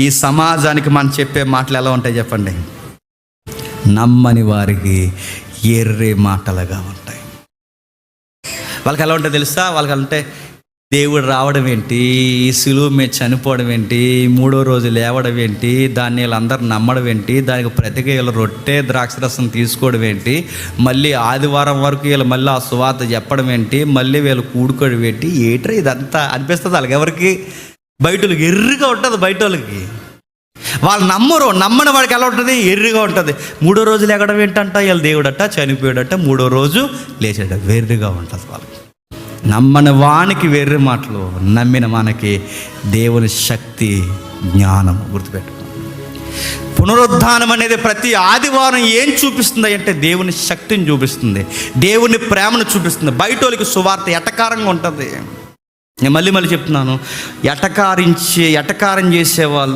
ఈ సమాజానికి మనం చెప్పే మాటలు ఎలా ఉంటాయి చెప్పండి? నమ్మని వారికి ఎర్రే మాటలుగా ఉంటాయి. వాళ్ళకి ఎలా ఉంటాయి తెలుసా? వాళ్ళకి అంటే దేవుడు రావడం ఏంటి, ఈ సిలువ మీద చనిపోవడం ఏంటి, మూడో రోజు లేవడం ఏంటి, దాన్ని వీళ్ళందరూ నమ్మడం ఏంటి, దానికి ప్రతిగా వీళ్ళు రొట్టె ద్రాక్షరసం తీసుకోవడం ఏంటి, మళ్ళీ ఆదివారం వరకు వీళ్ళు మళ్ళీ ఆ సువార్త చెప్పడం ఏంటి, మళ్ళీ వీళ్ళు కూడుకోవడం ఏంటి, ఏట్రా ఇదంతా అనిపిస్తుంది వాళ్ళకి. ఎవరికి? బయటోళ్ళకి ఎర్రిగా ఉంటుంది. బయటోళ్ళకి వాళ్ళు నమ్మరు. నమ్మని వాడికి ఎలా ఉంటుంది? ఎర్రిగా ఉంటుంది. మూడో రోజు లేగడం ఏంటంట, వీళ్ళ దేవుడట చనిపోయాడట, మూడో రోజు లేచాడట, వెర్రిగా ఉంటుంది వాళ్ళకి. నమ్మని వానికి వెర్రి మాటలు, నమ్మిన మనకి దేవుని శక్తి, జ్ఞానం. గుర్తుపెట్టుకో, పునరుద్ధానం అనేది ప్రతి ఆదివారం ఏం చూపిస్తుంది అంటే దేవుని శక్తిని చూపిస్తుంది, దేవుని ప్రేమను చూపిస్తుంది. బయటోళ్ళకి సువార్త ఎటకారంగా ఉంటుంది. నేను మళ్ళీ చెప్తున్నాను, ఎటకారం చేసేవాళ్ళు